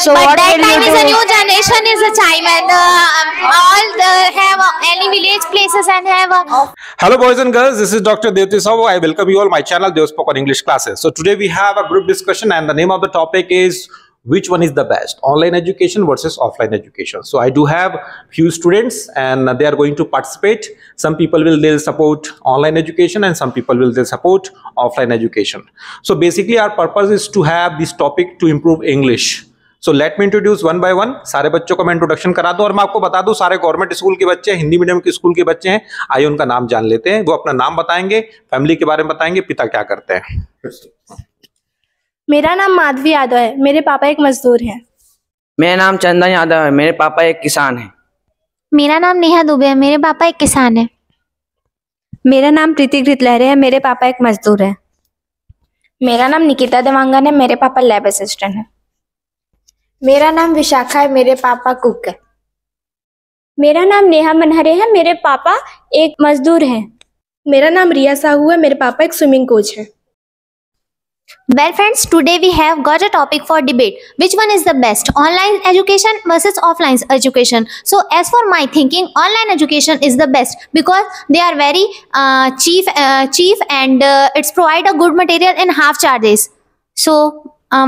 So but what that will time you is a do? new generation is a time, and all the have any village places and have Hello boys and girls, this is Dr. Devti Savo. I welcome you all my channel Dev Spoken English Classes. So today we have a group discussion and the name of the topic is which one is the best, online education versus offline education. So I do have few students and they are going to participate. Some people they'll support online education and some people they'll support offline education. So basically our purpose is to have this topic to improve English. So let me introduce one by one, सारे बच्चों को मैं introduction करा दूं और मैं आपको बता दूं सारे गवर्नमेंट स्कूल के बच्चे हैं, हिंदी मीडियम के स्कूल के बच्चे हैं। आइए उनका नाम जान लेते हैं। वो अपना नाम बताएंगे, फैमिली के बारे में बताएंगे, पिता क्या करते हैं। मेरा नाम माधवी यादव है, मेरे पापा एक मजदूर हैं। मेरा नाम चंदन यादव है, मेरे पापा एक किसान हैं। मेरा नाम नेहा दुबे है, मेरे पापा एक किसान है। मेरा नाम प्रीति घृतलहरे है, मेरे पापा एक मजदूर है। मेरा नाम निकिता देवांगन है, मेरे पापा लैब असिस्टेंट है। मेरा नाम विशाखा है, मेरे पापा कुक है। मेरा नाम नेहा मनहरे है, मेरे पापा एक मजदूर हैं। मेरा नाम रिया साहू है, मेरे पापा एक स्विमिंग कोच है। Well friends, today we have got a topic for debate. Which one is the best, online education versus offline education? So as for my thinking, online education is the best because they are very cheap and it's provide a good material in half charges. So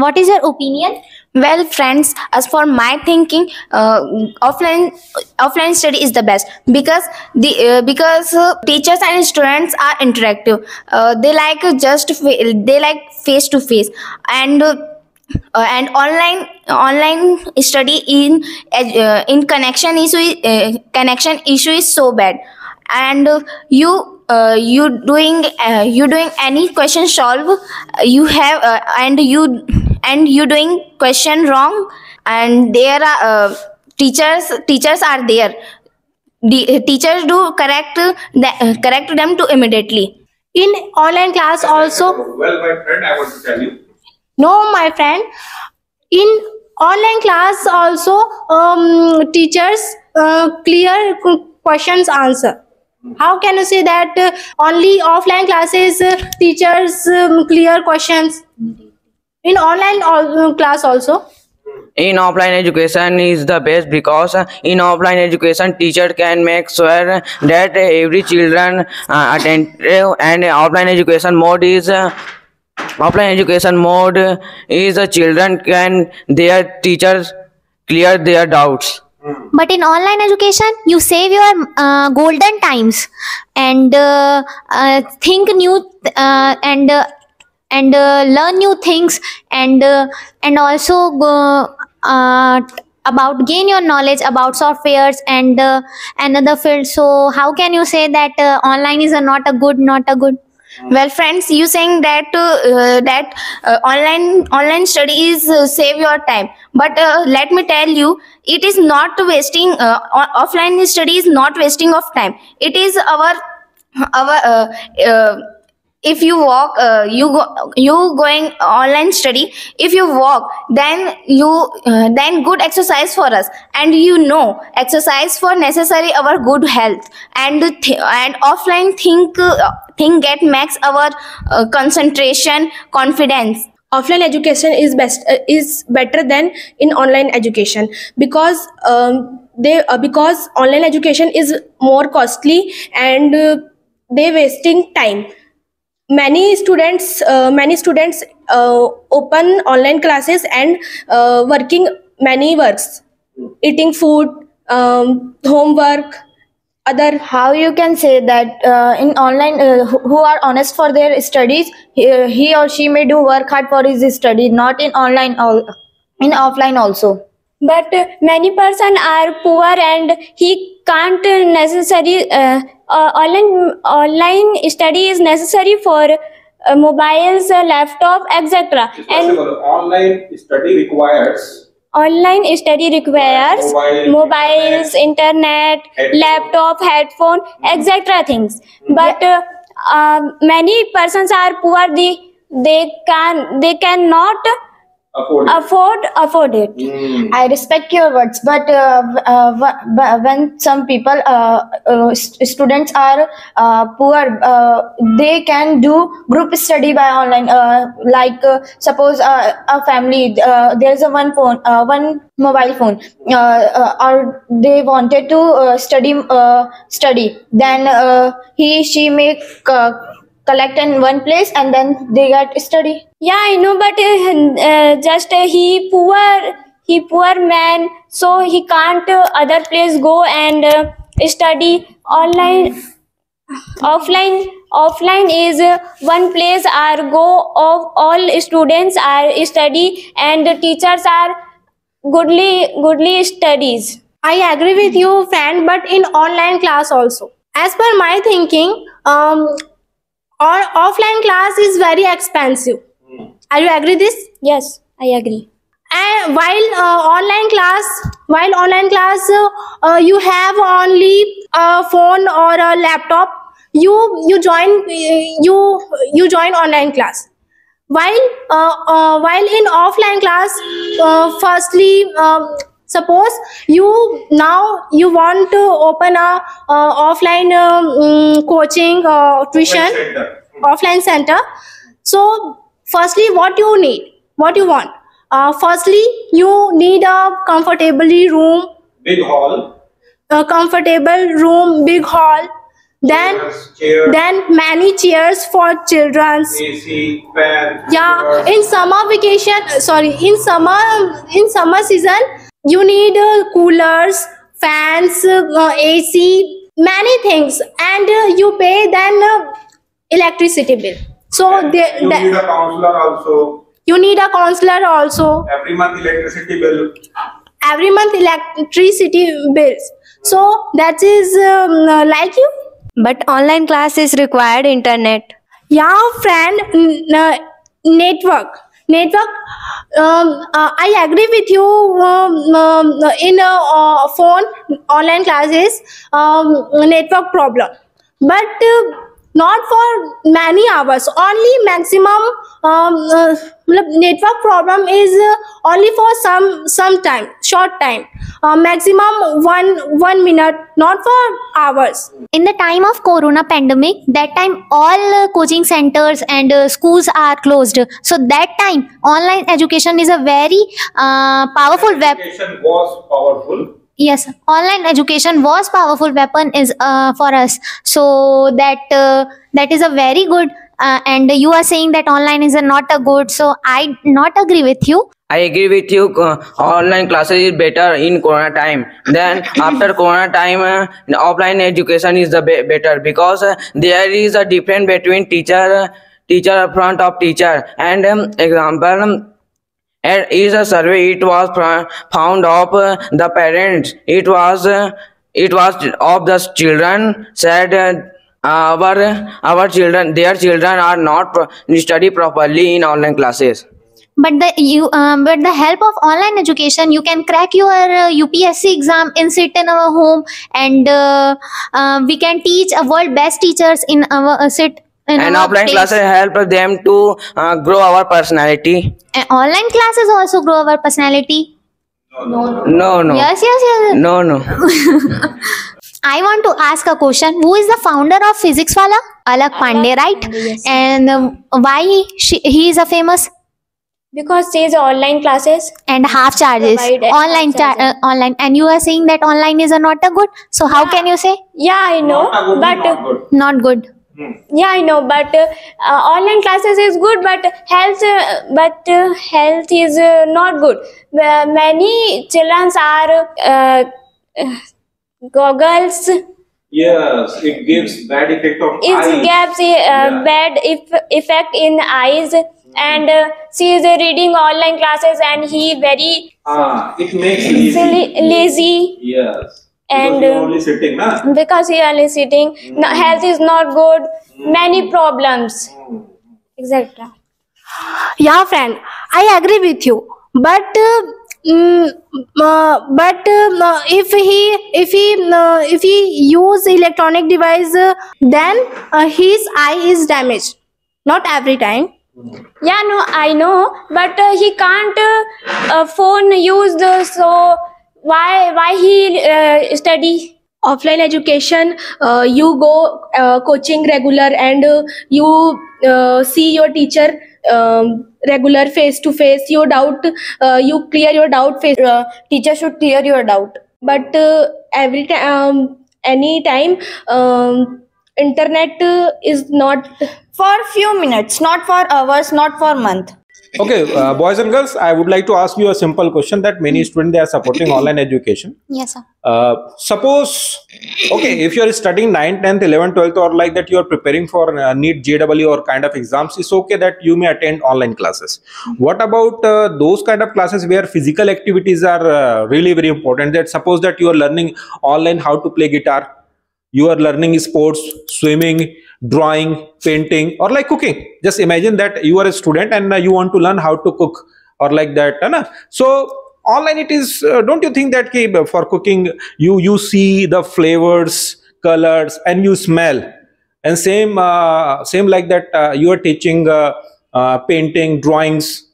what is your opinion? Well friends, as for my thinking, offline study is the best because teachers and students are interactive. They like face to face, and online study in connection issue is so bad, and you doing any question solve, you have and you doing question wrong, and there are teachers are there. The teachers do correct them to immediately. In online class also, Well, my friend, I want to tell you. no, my friend, in online class also, teachers clear questions answer. How can you say that only offline classes teachers clear questions? In online class also, In offline education is the best because in offline education teacher can make sure that every children attentive, and offline education mode is children can their teachers clear their doubts. But in online education, you save your golden times and think new and learn new things and also about gain your knowledge about softwares and another field. So how can you say that online is not a good? Well friends, you saying that online study is save your time, but let me tell you, it is not wasting. Offline study is not wasting of time. It is our if you walk, you going online study. If you walk, then good exercise for us, and exercise for necessary our good health, and offline think get max our concentration, confidence. offline education is better than in online education because because online education is more costly and they wasting time. Many students open online classes and working many works, eating food, homework, other. How you can say that in online who are honest for their studies, he or she may do work hard for his study, not in online in offline also. But many person are poor and he can't necessary online study is necessary for mobiles, laptop, etc. And Online study requires mobiles, internet, laptop, headphone, etc. things. But many persons are poor. They cannot afford it. I respect your words, but when some people, students are poor, they can do group study by online. Suppose a family, there's a one mobile phone, or they wanted to study. Then she may collect in one place, and then they get study. Yeah, I know, but just he poor man, so he can't other place go and study online. Offline is one place are go of all students are study and the teachers are goodly studies. I agree with you, friend, but in online class also. As per my thinking, offline class is very expensive. Are you agree this? Yes, I agree. And while online class, you have only a phone or a laptop. You join online class. While in offline class, firstly, suppose you want to open a offline coaching tuition offline center. So firstly, what you want, firstly you need a Big hall. comfortable room, big hall, Chair, then many chairs for children's. AC, fan. Yeah, in summer season, you need coolers, fans, AC, many things, and you pay then electricity bill. So You need a counselor also. you need a counselor also. Every month electricity bill. Every month electricity bills. So that is like you. But online class is required internet. Yeah, friend, network. I agree with you. In phone online classes, network problem, but not for many hours. Only maximum network problem is only for some time, short time. Maximum 1 minute, not for hours. In the time of corona pandemic, that time all coaching centers and schools are closed, so that time online education is a very powerful weapon. Education was powerful. Yes, online education was powerful weapon is for us, so that is a very good, and you are saying that online is not a good, so I not agree with you. I agree with you. Online classes is better in Corona time. Then after Corona time, offline education is the better, because there is a difference between teacher front of teacher. And example, and is a survey. It was found of the parents. It was of the children said. Our children, their children are not study properly in online classes. But the help of online education, you can crack your UPSC exam and sit in our home, and we can teach a world best teachers in our sit in And our offline place. classes help them to grow our personality. And online classes also grow our personality. No. Yes. No. I want to ask a question. Who is the founder of Physics Wala? Alak Pandey, right? And why he is a famous? Because these online classes. And half charges Provide at online half charges. online, and you are saying that online is not a good, so how can you say Yeah, I know, Not but good. not good? yeah, I know, but online classes is good, but health is not good. Many children are goggles. Yes, it gives bad effect on It eyes. gives bad effect in eyes, and she is reading online classes, and he very It makes lazy. lazy. Yes. And, Because you're only sitting, na? Because he only sitting. No, health is not good. Many problems, etc. Yeah, friend, I agree with you. But if he use electronic device, then his eye is damaged. Not every time. Yeah, no, I know, but he can't phone use so why he study? Offline education, you go coaching regular and you see your teacher regular face to face. Your doubt, you clear your doubt face. Teacher should clear your doubt. But every time, any time, internet is not. For few minutes, not for hours, not for month. Okay, boys and girls, I would like to ask you a simple question that many students they are supporting online education. Yes, sir. Suppose, okay, if you are studying 9th, 10th, 11th, 12th, or like that, you are preparing for NEET, JEE or kind of exams, it's okay that you may attend online classes. What about those kind of classes where physical activities are really very important? That suppose that you are learning online how to play guitar, you are learning sports, swimming, drawing, painting, or like cooking. Just imagine that you are a student and you want to learn how to cook or like that. है ना? So online it is, don't you think that for cooking you see the flavors, colors, and you smell, and same like that you are teaching painting, drawings.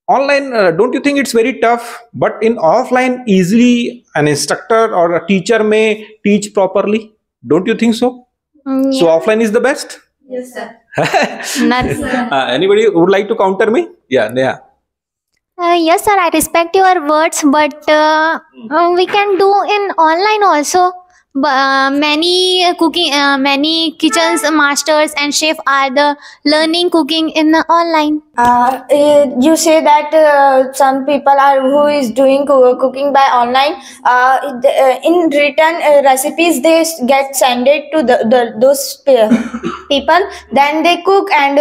Online, don't you think it's very tough? But in offline, easily an instructor or a teacher may teach properly. Don't you think so? So offline is the best. Yes, sir. Nuts. Anybody would like to counter me? Yeah. Yes, sir. I respect your words, but we can do in online also. Many kitchens masters and chef are the learning cooking in the online. You say that some people are who is doing cooking by online. In return recipes they get sent it to those people. Then they cook and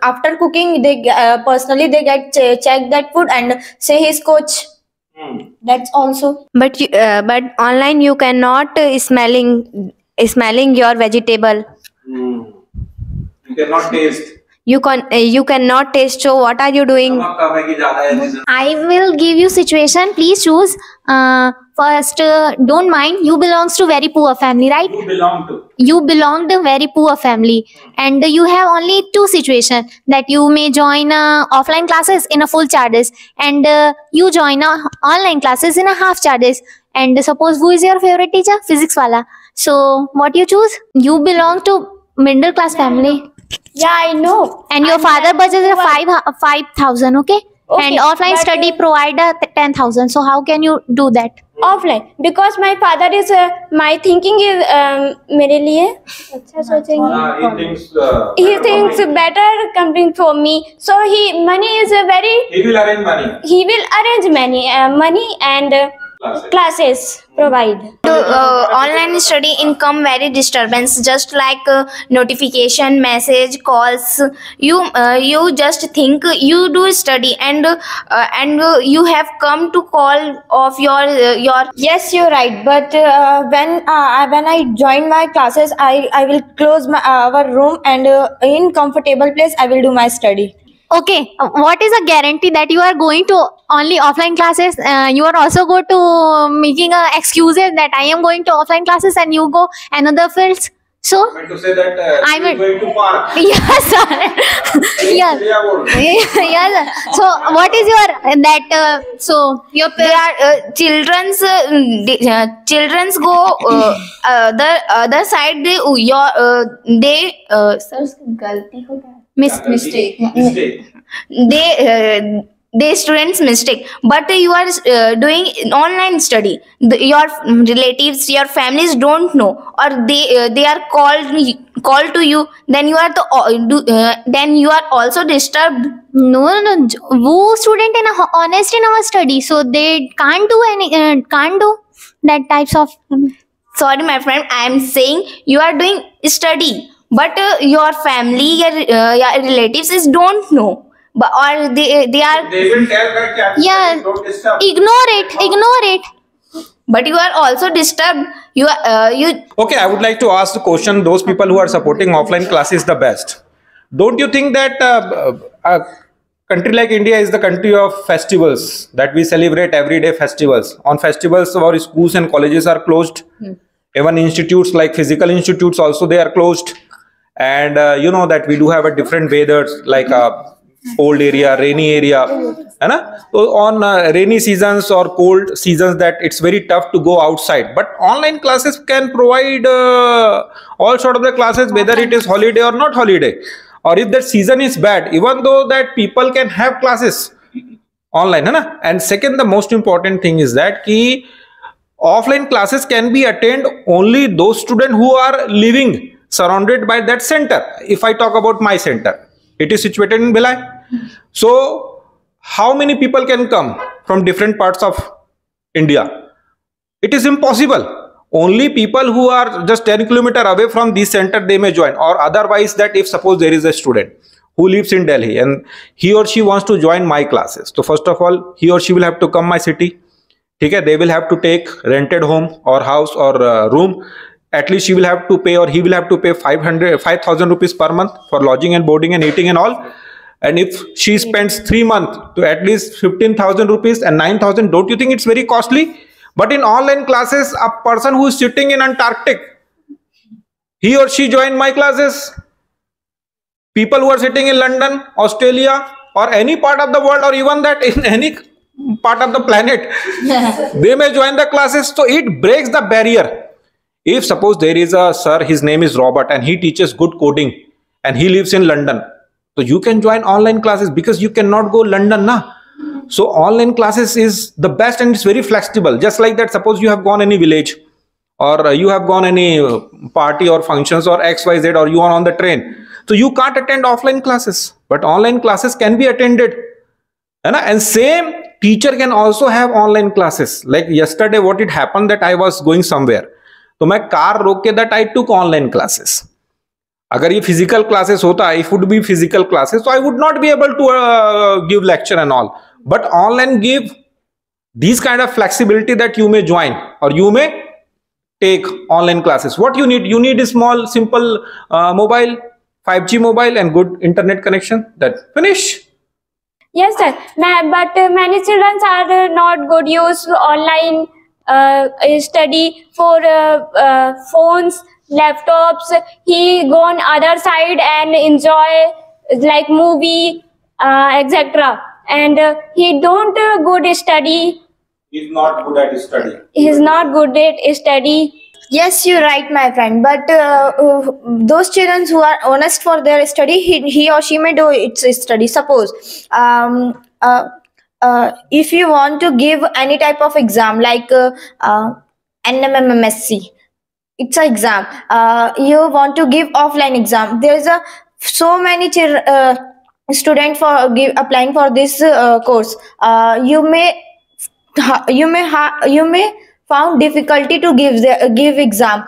after cooking they personally they get check that food and say his coach. That's also. But online you cannot smelling your vegetable. You cannot taste. You cannot taste. So what are you doing? I will give you situation. Please choose. First, don't mind. You belongs to very poor family, right? You belong to very poor family, and you have only two situations that you may join offline classes in a full charges, and you join online classes in a half charges. And suppose who is your favorite teacher? Physics wala. So what you choose? You belong to middle class family. Yeah, I know. And your father budget is 5,000, okay? And offline study provide 10,000. So how can you do that? Offline, because my father is my thinking is मेरे लिए अच्छा सोचेंगे. He thinks better coming for me. So money is a very. He will arrange money. He will arrange money and classes provide. Online study income very disturbance, just like notification, message, calls. You just think you do study and you have come to call of your. Yes, you're right. But when I join my classes, I will close our room and in comfortable place I will do my study. Okay, what is a guarantee that you are going to only offline classes? You are also go to making excuses that I am going to offline classes and you go another fields. So I meant to say that I will- going to park. yes, sir. yes. yes. Sir. So what is your that? So your There are children's go the other side they mistake. they students mistake, but you are doing online study. Your relatives, your families don't know, or they are called to you, then you are then you are also disturbed. No. Wo student in a honest in our study, so they can't do that types of. Sorry, my friend, I am saying you are doing study, but your family, your relatives is don't know. But or they are. They will tell that Yeah. don't disturb. Ignore it. But you are also disturbed. You. Okay, I would like to ask the question, those people who are supporting offline classes the best. Don't you think that a country like India is the country of festivals, that we celebrate everyday festivals? On festivals, our schools and colleges are closed. Even institutes like physical institutes also, they are closed. and you know that we do have a different weathers like cold area, rainy area, है ना? So on rainy seasons or cold seasons that it's very tough to go outside, but online classes can provide all sort of the classes, whether it is holiday or not holiday, or if that season is bad, even though that people can have classes online, है ना? And second, the most important thing is that कि offline classes can be attended only those students who are living surrounded by that center. If I talk about my center, it is situated in Bhilai. So how many people can come from different parts of India? It is impossible. Only people who are just 10 kilometers away from this center, they may join. Or otherwise, that if suppose there is a student who lives in Delhi and he or she wants to join my classes, so first of all, he or she will have to come my city. Okay, they will have to take rented home or house or room. At least she will have to pay, or he will have to pay 5,000 rupees per month for lodging and boarding and eating and all. And if she spends 3 months to at least 15,000 rupees and 9,000, don't you think it's very costly? But in online classes, a person who is sitting in Antarctic, he or she join my classes. People who are sitting in London, Australia, or any part of the world, or even that in any part of the planet, they may join the classes. So it breaks the barrier. If suppose there is a sir, his name is Robert, and he teaches good coding, and he lives in London, so you can join online classes because you cannot go London, na? So online classes is the best, and it's very flexible. Just like that, suppose you have gone any village, or you have gone any party or functions or XYZ, or you are on the train, so you can't attend offline classes, but online classes can be attended. And same teacher can also have online classes. Like yesterday, what it happened that I was going somewhere, तो मैं car रोक के that I took online classes. अगर ये physical classes होता, if would be physical classes, so I would not be able to give lecture and all. But online give these kind of flexibility that you may join or you may take online classes. What you need? You need a small, simple mobile, 5G mobile and good internet connection. That finish. Yes, sir. But many children are not good use online study for phones, laptops. He go on other side and enjoy like movie, etc. And he don't good study. He's not good at study. He's not good at study. Yes, you're right, my friend. But those children who are honest for their study, he or she may do its study. Suppose if you want to give any type of exam like NMMSC, it's an exam. You want to give offline exam. There's so many students for applying for this course. You may found difficulty to give exam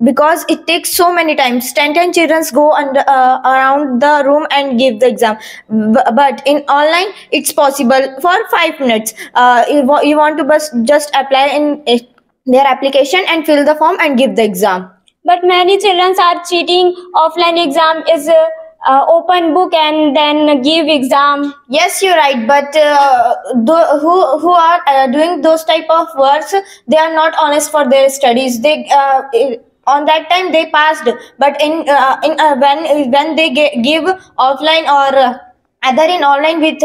because it takes so many times. 10 children go around the room and give the exam, but in online it's possible for 5 minutes. You want to just apply in their application and fill the form and give the exam. But many children are cheating. Offline exam is open book and then give exam. Yes, you're right. But who are doing those type of works, they are not honest for their studies. They on that time they passed, but when they give offline or either in online with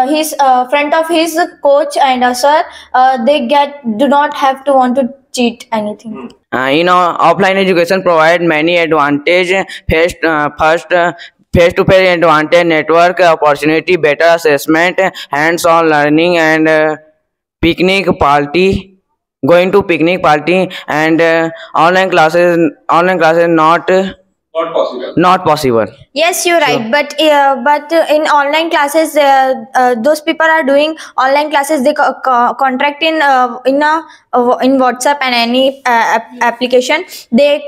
his front of his coach and sir, they do not have to want to cheat anything. Offline education provide many advantage. First, face-to-face advantage, network opportunity, better assessment, hands-on learning, and picnic party. Going to picnic party and online classes not possible. Yes, you're right. But in online classes, those people are doing online classes. They contract in WhatsApp and any application. They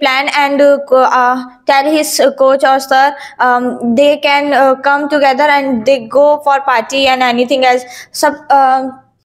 plan and tell his coach or sir. They can come together and they go for party and anything else.